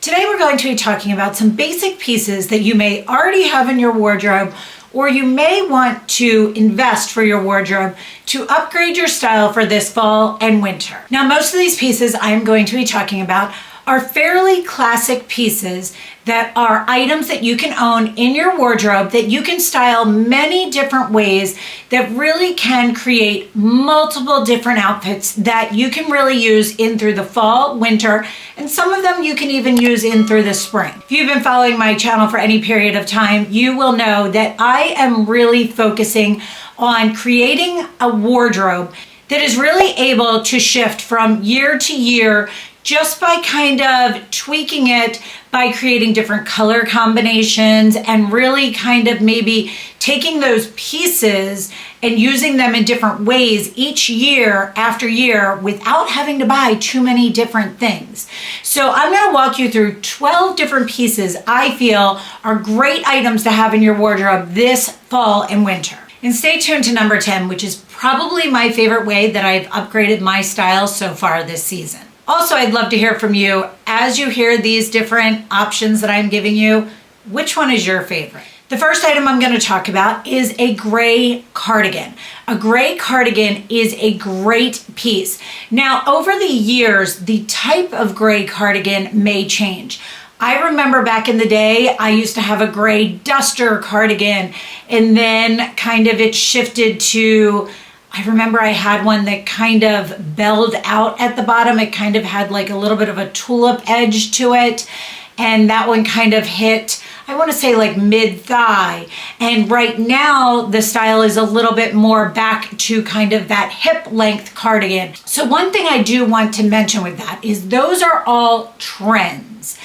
Today we're going to be talking about some basic pieces that you may already have in your wardrobe, or you may want to invest for your wardrobe to upgrade your style for this fall and winter. Now, most of these pieces I'm going to be talking about are fairly classic pieces that are items that you can own in your wardrobe that you can style many different ways that really can create multiple different outfits that you can really use in through the fall, winter, and some of them you can even use in through the spring. If you've been following my channel for any period of time, you will know that I am really focusing on creating a wardrobe that is really able to shift from year to year just by kind of tweaking it by creating different color combinations and really kind of maybe taking those pieces and using them in different ways each year after year without having to buy too many different things. So I'm going to walk you through 12 different pieces I feel are great items to have in your wardrobe this fall and winter. And stay tuned to number 10, which is probably my favorite way that I've upgraded my style so far this season. Also, I'd love to hear from you as you hear these different options that I'm giving you. Which one is your favorite? The first item I'm going to talk about is a gray cardigan. A gray cardigan is a great piece. Now, over the years, the type of gray cardigan may change. I remember back in the day, I used to have a gray duster cardigan, and then kind of it shifted to, I remember I had one that kind of belled out at the bottom. It kind of had like a little bit of a tulip edge to it. And that one kind of hit, I want to say like mid-thigh. And right now the style is a little bit more back to kind of that hip length cardigan. So one thing I do want to mention with that is those are all trends.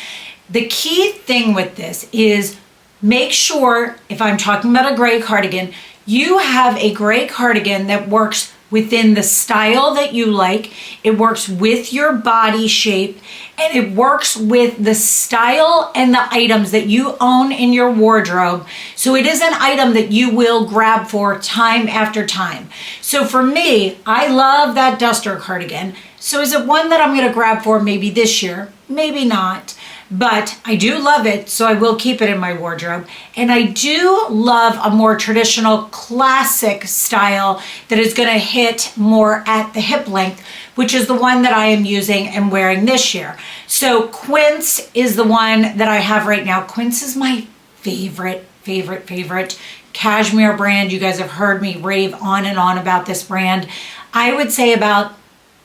The key thing with this is make sure, if I'm talking about a gray cardigan, you have a gray cardigan that works within the style that you like. It works with your body shape, and it works with the style and the items that you own in your wardrobe. So it is an item that you will grab for time after time. So for me, I love that duster cardigan. So is it one that I'm going to grab for maybe this year? Maybe not. But I do love it, so I will keep it in my wardrobe. And I do love a more traditional classic style that is going to hit more at the hip length, which is the one that I am using and wearing this year. So Quince is the one that I have right now. Quince is my favorite cashmere brand. You guys have heard me rave on and on about this brand. I would say about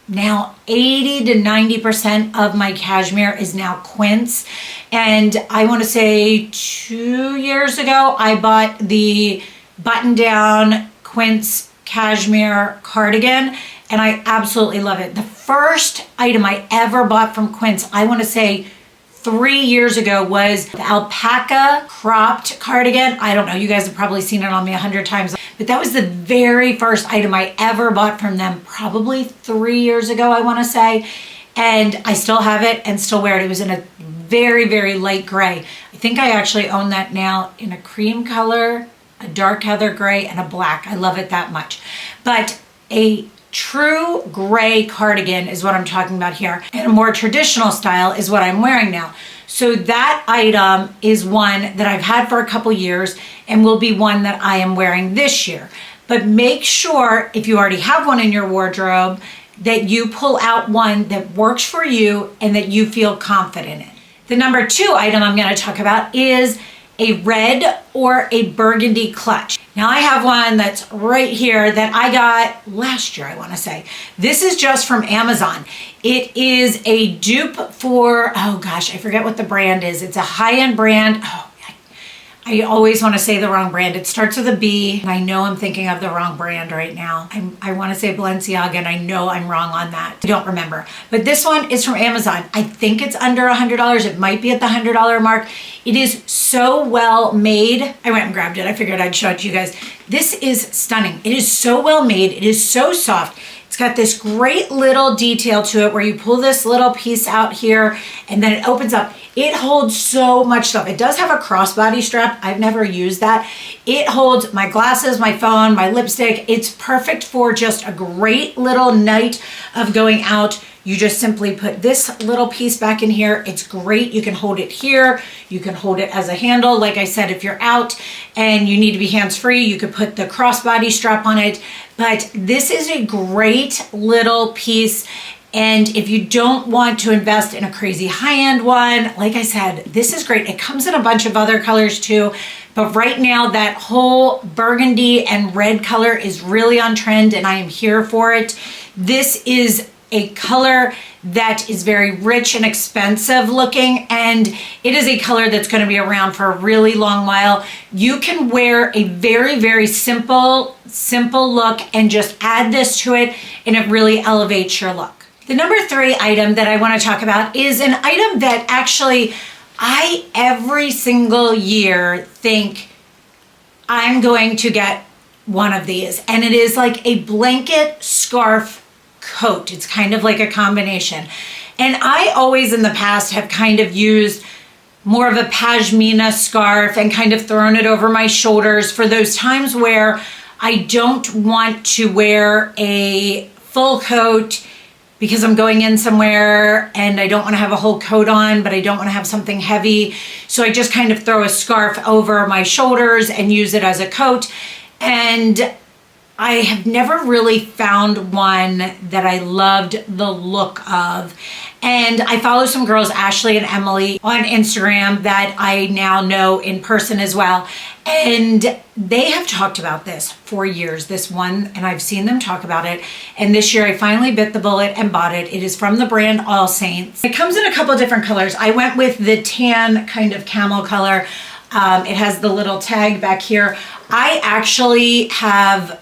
now 80 to 90% of my cashmere is now Quince. And I want to say 2 years ago, I bought the button-down Quince cashmere cardigan, and I absolutely love it. The first item I ever bought from Quince, I want to say 3 years ago, was the alpaca cropped cardigan. I don't know, you guys have probably seen it on me 100 times, but that was the very first item I ever bought from them, probably 3 years ago, I want to say. And I still have it and still wear it. It was in a very light gray. I think I actually own that now in a cream color, a dark heather gray, and a black. I love it that much. But a true gray cardigan is what I'm talking about here, and a more traditional style is what I'm wearing now. So that item is one that I've had for a couple years and will be one that I am wearing this year. But make sure, if you already have one in your wardrobe, that you pull out one that works for you and that you feel confident in. The number 2 item I'm going to talk about is a red or a burgundy clutch. Now I have one that's right here that I got last year, I want to say. This is just from Amazon. It is a dupe for, oh gosh, I forget what the brand is. It's a high-end brand. Oh, I always want to say the wrong brand. It starts with a B, and I know I'm thinking of the wrong brand right now. I want to say Balenciaga, and I know I'm wrong on that. I don't remember. But this one is from Amazon. I think it's under $100. It might be at the $100 mark. It is so well made. I went and grabbed it. I figured I'd show it to you guys. This is stunning. It is so well made. It is so soft. It's got this great little detail to it where you pull this little piece out here and then it opens up. It holds so much stuff. It does have a crossbody strap. I've never used that. It holds my glasses, my phone, my lipstick. It's perfect for just a great little night of going out. You just simply put this little piece back in here. It's great. You can hold it here. You can hold it as a handle. Like I said, if you're out and you need to be hands-free, you could put the crossbody strap on it. But this is a great little piece. And if you don't want to invest in a crazy high-end one, like I said, this is great. It comes in a bunch of other colors too. But right now, that whole burgundy and red color is really on trend, and I am here for it. This is a color that is very rich and expensive looking, and it is a color that's going to be around for a really long while. You can wear a very, very simple look and just add this to it, and it really elevates your look. The number 3 item that I want to talk about is an item that actually I every single year think I'm going to get one of these, and it is like a blanket scarf coat. It's kind of like a combination. And I always in the past have kind of used more of a pashmina scarf and kind of thrown it over my shoulders for those times where I don't want to wear a full coat because I'm going in somewhere and I don't want to have a whole coat on, but I don't want to have something heavy. So I just kind of throw a scarf over my shoulders and use it as a coat. And I have never really found one that I loved the look of. And I follow some girls, Ashley and Emily, on Instagram that I now know in person as well. And they have talked about this for years, this one, and I've seen them talk about it. And this year I finally bit the bullet and bought it. It is from the brand All Saints. It comes in a couple different colors. I went with the tan kind of camel color. It has the little tag back here. I actually have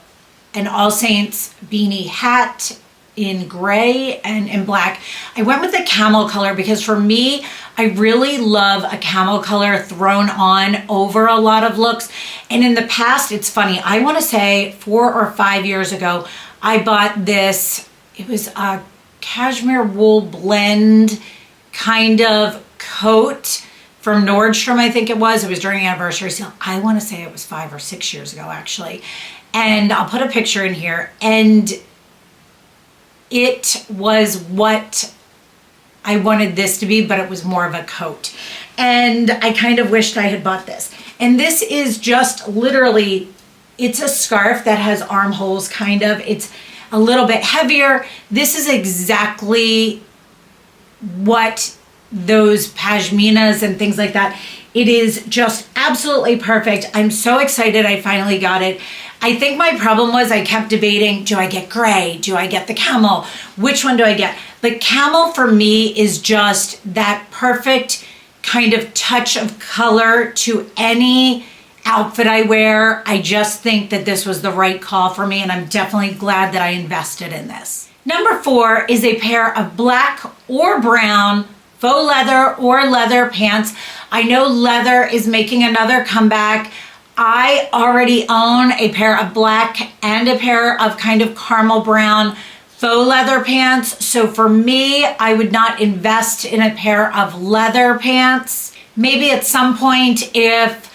an All Saints beanie hat in gray and in black. I went with the camel color because for me, I really love a camel color thrown on over a lot of looks. And in the past, it's funny, I want to say 4 or 5 years ago, I bought this, it was a cashmere wool blend kind of coat from Nordstrom, I think it was. It was during anniversary sale. I want to say it was 5 or 6 years ago, actually. And I'll put a picture in here. And it was what I wanted this to be, but it was more of a coat. And I kind of wished I had bought this. And this is just literally, it's a scarf that has armholes kind of. It's a little bit heavier. This is exactly what those pashminas and things like that. It is just absolutely perfect. I'm so excited I finally got it. I think my problem was I kept debating, do I get gray? Do I get the camel? Which one do I get? The camel for me is just that perfect kind of touch of color to any outfit I wear. I just think that this was the right call for me, and I'm definitely glad that I invested in this. Number 4 is a pair of black or brown faux leather or leather pants. I know leather is making another comeback. I already own a pair of black and a pair of kind of caramel brown faux leather pants. So for me, I would not invest in a pair of leather pants. Maybe at some point if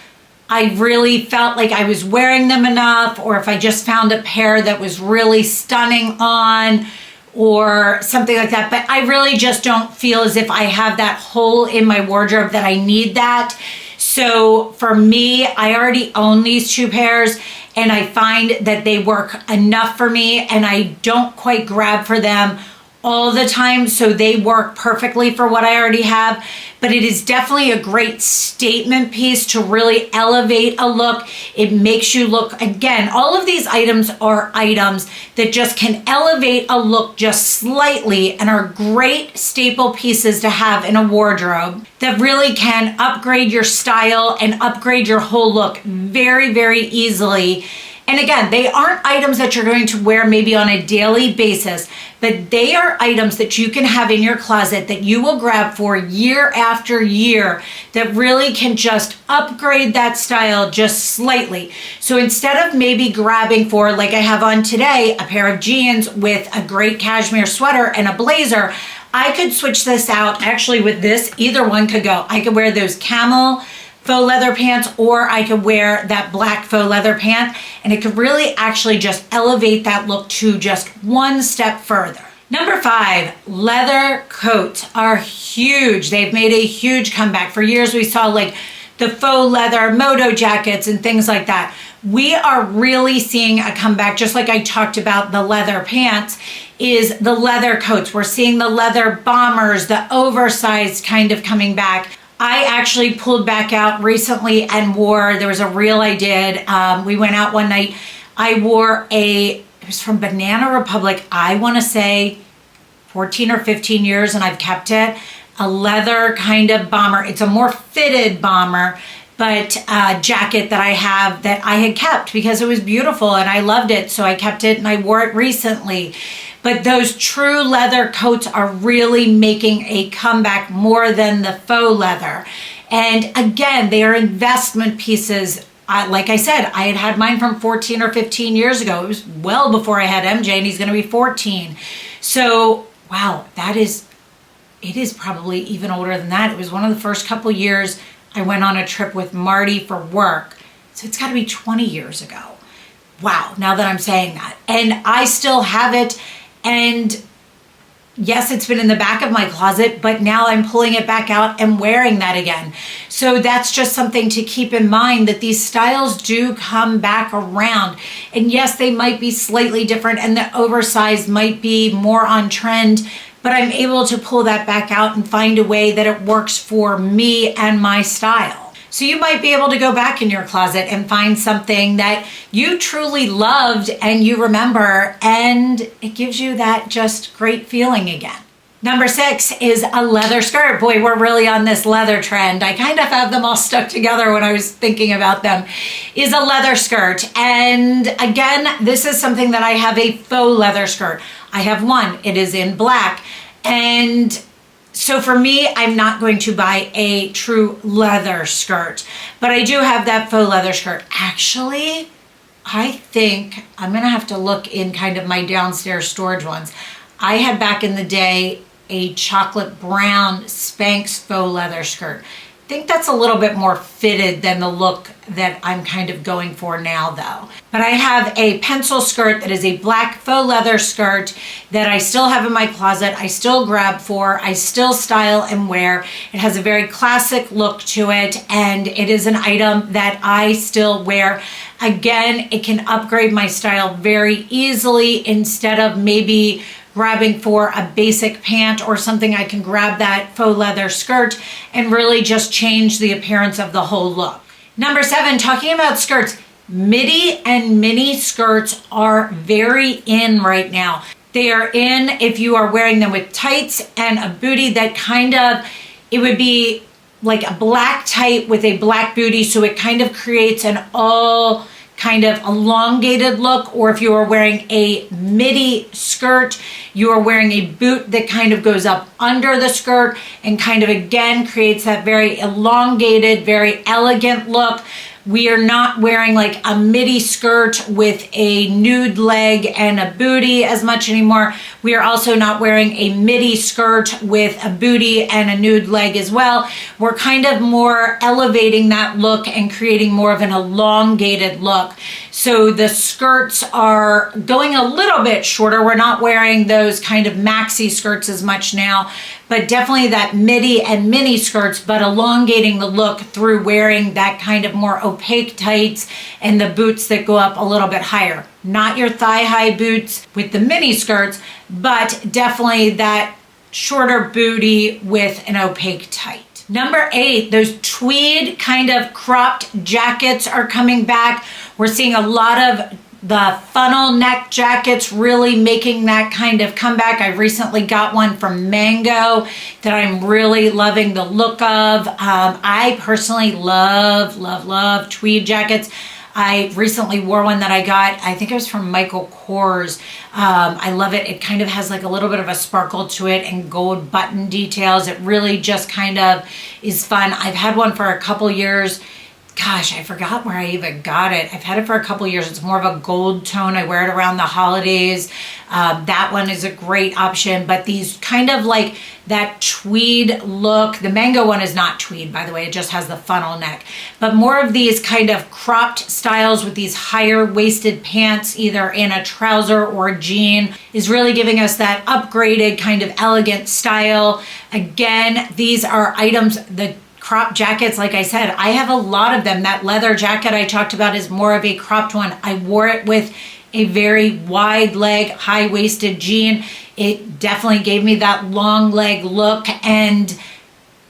I really felt like I was wearing them enough, or if I just found a pair that was really stunning on, or something like that. But I really just don't feel as if I have that hole in my wardrobe that I need that. So for me, I already own these 2 pairs, and I find that they work enough for me, and I don't quite grab for them all the time, so they work perfectly for what I already have. But it is definitely a great statement piece to really elevate a look. It makes you look, again, all of these items are items that just can elevate a look just slightly and are great staple pieces to have in a wardrobe that really can upgrade your style and upgrade your whole look very, very easily. And again, they aren't items that you're going to wear maybe on a daily basis, but they are items that you can have in your closet that you will grab for year after year that really can just upgrade that style just slightly. So instead of maybe grabbing for, like I have on today, a pair of jeans with a great cashmere sweater and a blazer, I could switch this out. Actually, with this, either one could go. I could wear those camel faux leather pants, or I could wear that black faux leather pant, and it could really actually just elevate that look to just one step further. Number 5, leather coats are huge. They've made a huge comeback. For years we saw like the faux leather moto jackets and things like that. We are really seeing a comeback, just like I talked about the leather pants, is the leather coats. We're seeing the leather bombers, the oversized kind of coming back. I actually pulled back out recently and wore, there was a reel I did. We went out one night. I wore it was from Banana Republic, I want to say 14 or 15 years, and I've kept it. A leather kind of bomber. It's a more fitted bomber, but a jacket that I have that I had kept because it was beautiful and I loved it. So I kept it and I wore it recently. But those true leather coats are really making a comeback more than the faux leather. And again, they are investment pieces. Like I said, I had mine from 14 or 15 years ago. It was well before I had MJ, and he's going to be 14. So, wow, it is probably even older than that. It was one of the first couple years I went on a trip with Marty for work. So it's got to be 20 years ago. Wow, now that I'm saying that. And I still have it. And yes, it's been in the back of my closet, but now I'm pulling it back out and wearing that again. So that's just something to keep in mind, that these styles do come back around. And yes, they might be slightly different and the oversized might be more on trend, but I'm able to pull that back out and find a way that it works for me and my style. So you might be able to go back in your closet and find something that you truly loved and you remember, and it gives you that just great feeling again. Number 6 is a leather skirt. Boy, we're really on this leather trend. I kind of have them all stuck together when I was thinking about them. Is a leather skirt. And again, this is something that I have, a faux leather skirt. I have one. It is in black. And so for me, I'm not going to buy a true leather skirt, but I do have that faux leather skirt. Actually, I think I'm going to have to look in kind of my downstairs storage ones. I had back in the day a chocolate brown Spanx faux leather skirt. I think that's a little bit more fitted than the look that I'm kind of going for now though. But I have a pencil skirt that is a black faux leather skirt that I still have in my closet. I still grab for, I still style and wear. It has a very classic look to it, and it is an item that I still wear. Again, it can upgrade my style very easily. Instead of maybe grabbing for a basic pant or something, I can grab that faux leather skirt and really just change the appearance of the whole look. Number 7, talking about skirts, midi and mini skirts are very in right now. They are in if you are wearing them with tights and a booty that kind of, it would be like a black tight with a black booty, so it kind of creates an all kind of elongated look. Or if you are wearing a midi skirt, you are wearing a boot that kind of goes up under the skirt and kind of again creates that very elongated, very elegant look. We are not wearing like a midi skirt with a nude leg and a booty as much anymore. We are also not wearing a midi skirt with a booty and a nude leg as well. We're kind of more elevating that look and creating more of an elongated look. So the skirts are going a little bit shorter. We're not wearing those kind of maxi skirts as much now, but definitely that midi and mini skirts, but elongating the look through wearing that kind of more opaque tights and the boots that go up a little bit higher. Not your thigh-high boots with the mini skirts, but definitely that shorter booty with an opaque tight. Number 8, those tweed kind of cropped jackets are coming back. We're seeing a lot of the funnel neck jackets really making that kind of comeback. I recently got one from Mango that I'm really loving the look of. I personally love tweed jackets. I recently wore one that I got, I think it was from Michael Kors. I love it. It kind of has like a little bit of a sparkle to it and gold button details. It really just kind of is fun. I've had one for a couple years. gosh, I forgot where I even got it. I've had it for a couple years. It's more of a gold tone. I wear it around the holidays. That one is a great option, but these kind of like that tweed look. The mango one is not tweed, by the way. It just has the funnel neck, but more of these kind of cropped styles with these higher waisted pants, either in a trouser or a jean, is really giving us that upgraded kind of elegant style. Again, these are items, the crop jackets, like I said, I have a lot of them. That leather jacket I talked about is more of a cropped one. I wore it with a very wide leg, high-waisted jean. It definitely gave me that long leg look, and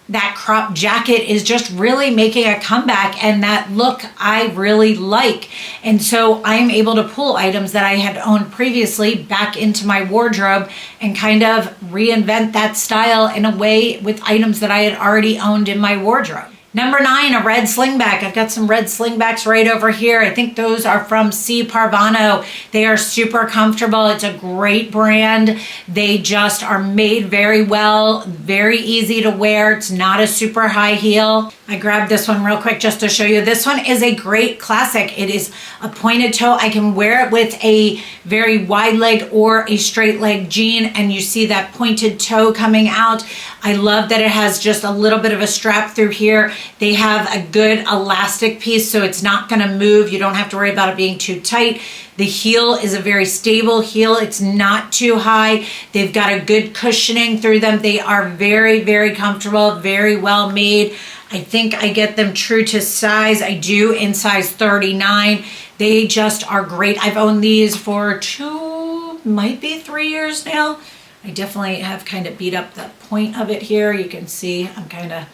that crop jacket is just really making a comeback, and that look I really like. And so I'm able to pull items that I had owned previously back into my wardrobe and kind of reinvent that style in a way with items that I had already owned in my wardrobe. Number 9, a red slingback. I've got some red slingbacks right over here. I think those are from C. Parvano. They are super comfortable. It's a great brand. They just are made very well, very easy to wear. It's not a super high heel. I grabbed this one real quick just to show you. This one is a great classic. It is a pointed toe. I can wear it with a very wide leg or a straight leg jean, and you see that pointed toe coming out. I love that it has just a little bit of a strap through here. They have a good elastic piece, so it's not going to move. You don't have to worry about it being too tight. The heel is a very stable heel. It's not too high. They've got a good cushioning through them. They are very, very comfortable, very well made. I think I get them true to size. I do in size 39. They just are great. I've owned these for 2, might be 3 years now. I definitely have kind of beat up the point of it here. You can see I'm kind of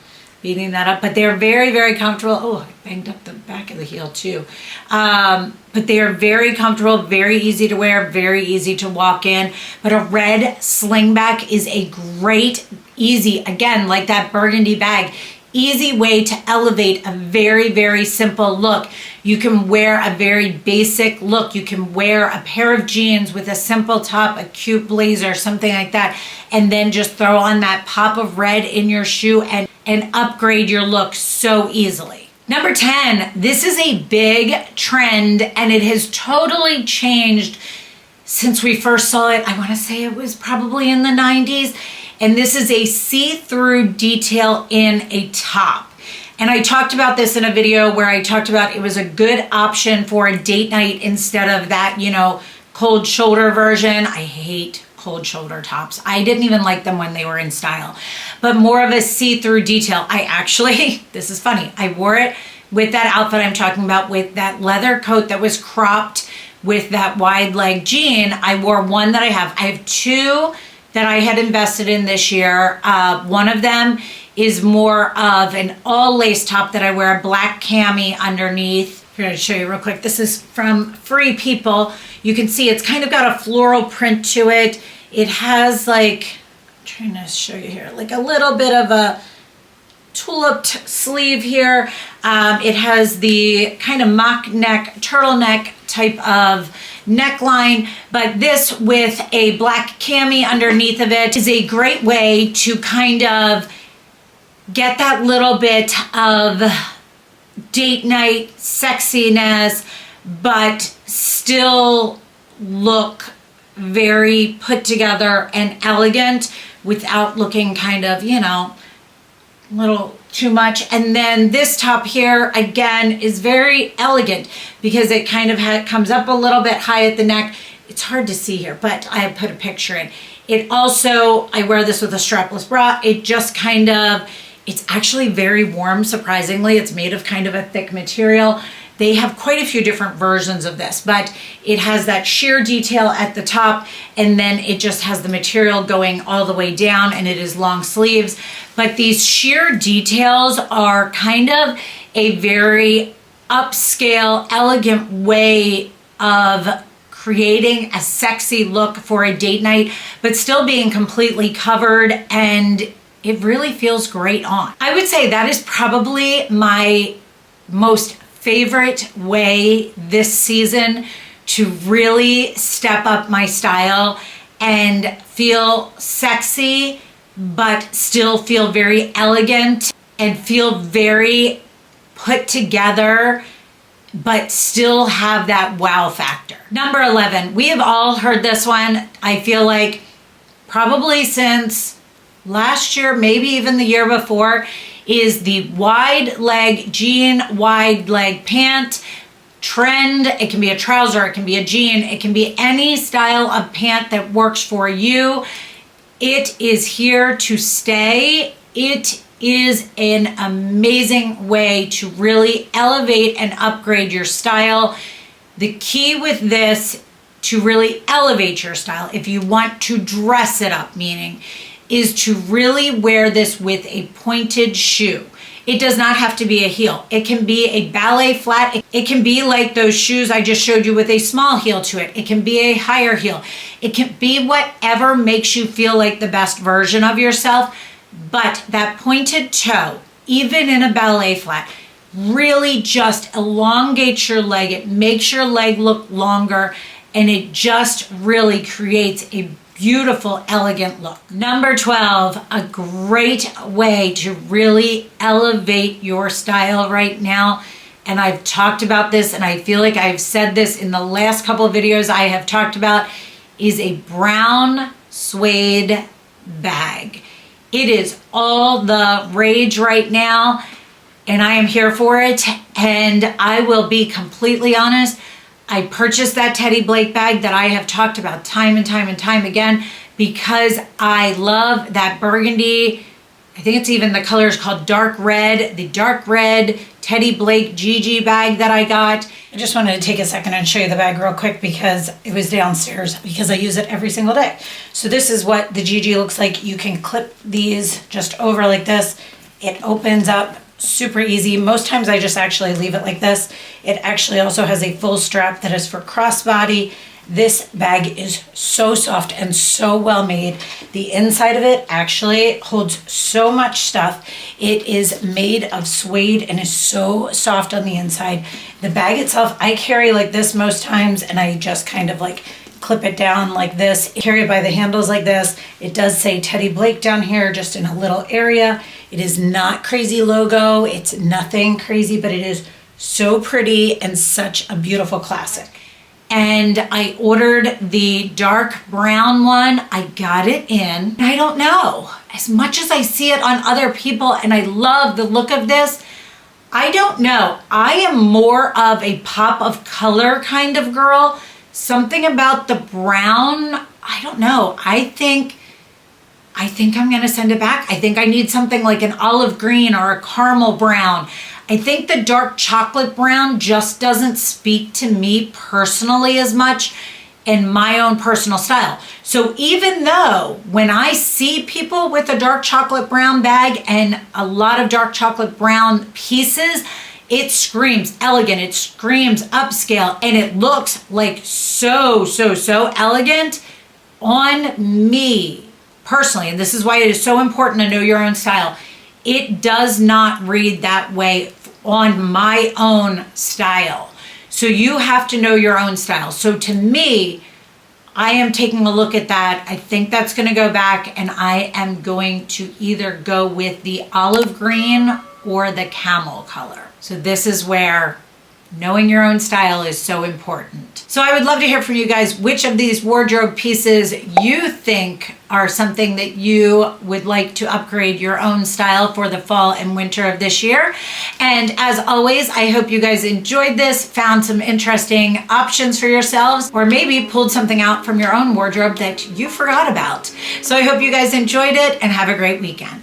beating that up, but they're very, very comfortable. Oh, I banged up the back of the heel too. But they are very comfortable, very easy to wear, very easy to walk in. But a red slingback is a great, easy, again, like that burgundy bag, easy way to elevate a very, very simple look. You can wear a very basic look. You can wear a pair of jeans with a simple top, a cute blazer, something like that, and then just throw on that pop of red in your shoe and upgrade your look so easily. Number 10, this is a big trend, and it has totally changed since we first saw it. I want to say it was probably in the 90s. And this is a see-through detail in a top. And I talked about this in a video where I talked about it was a good option for a date night instead of that, cold shoulder version. I hate cold shoulder tops. I didn't even like them when they were in style, but more of a see-through detail. I actually, this is funny, I wore it with that outfit I'm talking about, with that leather coat that was cropped with that wide leg jean. I wore one that I have 2 that I had invested in this year. One of them is more of an all lace top that I wear, a black cami underneath. I'm going to show you real quick. This is from Free People. You can see it's kind of got a floral print to it. It has like, I'm trying to show you here, like a little bit of a tuliped sleeve here. It has the kind of mock neck, turtleneck type of neckline, but this with a black cami underneath of it is a great way to kind of get that little bit of date night sexiness, but still look very put together and elegant without looking kind of, a little too much. And then this top here, again, is very elegant because it kind of comes up a little bit high at the neck. It's hard to see here, but I have put a picture in. It also, I wear this with a strapless bra. It just kind of, it's actually very warm, surprisingly. It's made of kind of a thick material. They have quite a few different versions of this, but it has that sheer detail at the top, and then it just has the material going all the way down, and it is long sleeves. But these sheer details are kind of a very upscale, elegant way of creating a sexy look for a date night, but still being completely covered, and it really feels great on. I would say that is probably my most favorite way this season to really step up my style and feel sexy, but still feel very elegant and feel very put together, but still have that wow factor. Number 11, we have all heard this one. I feel like probably since last year, maybe even the year before, is the wide leg jean, wide leg pant trend. It can be a trouser, it can be a jean, it can be any style of pant that works for you. It is here to stay. It is an amazing way to really elevate and upgrade your style. The key with this to really elevate your style, if you want to dress it up, meaning, is to really wear this with a pointed shoe. It does not have to be a heel. It can be a ballet flat. It can be like those shoes I just showed you with a small heel to it. It can be a higher heel. It can be whatever makes you feel like the best version of yourself. But that pointed toe, even in a ballet flat, really just elongates your leg. It makes your leg look longer, and it just really creates a beautiful, elegant look. Number 12, a great way to really elevate your style right now. And I've talked about this, and I feel like I've said this in the last couple of videos I have talked about, is a brown suede bag. It is all the rage right now, and I am here for it. And I will be completely honest, I purchased that Teddy Blake bag that I have talked about time and time and time again because I love that burgundy. I think it's even the color is called dark red, the dark red Teddy Blake GG bag that I got. I just wanted to take a second and show you the bag real quick because it was downstairs because I use it every single day. So this is what the GG looks like. You can clip these just over like this. It opens up super easy. Most times I just actually leave it like this. It actually also has a full strap that is for crossbody. This bag is so soft and so well made. The inside of it actually holds so much stuff. It is made of suede and is so soft on the inside. The bag itself, I carry like this most times, and I just kind of like clip it down like this, carry it by the handles like this. It does say Teddy Blake down here just in a little area. It is not crazy logo. It's nothing crazy, but it is so pretty and such a beautiful classic. And I ordered the dark brown one. I got it in. I don't know, as much as I see it on other people and I love the look of this, I don't know. I am more of a pop of color kind of girl. Something about the brown, I don't know. I think I'm gonna send it back. I think I need something like an olive green or a caramel brown. I think the dark chocolate brown just doesn't speak to me personally as much in my own personal style. So even though when I see people with a dark chocolate brown bag and a lot of dark chocolate brown pieces, it screams elegant, it screams upscale, and it looks like so elegant on me personally. And this is why it is so important to know your own style. It does not read that way on my own style. So you have to know your own style. So to me, I am taking a look at that. I think that's going to go back, and I am going to either go with the olive green or the camel color. So this is where knowing your own style is so important. So I would love to hear from you guys which of these wardrobe pieces you think are something that you would like to upgrade your own style for the fall and winter of this year. And as always, I hope you guys enjoyed this, found some interesting options for yourselves, or maybe pulled something out from your own wardrobe that you forgot about. So I hope you guys enjoyed it and have a great weekend.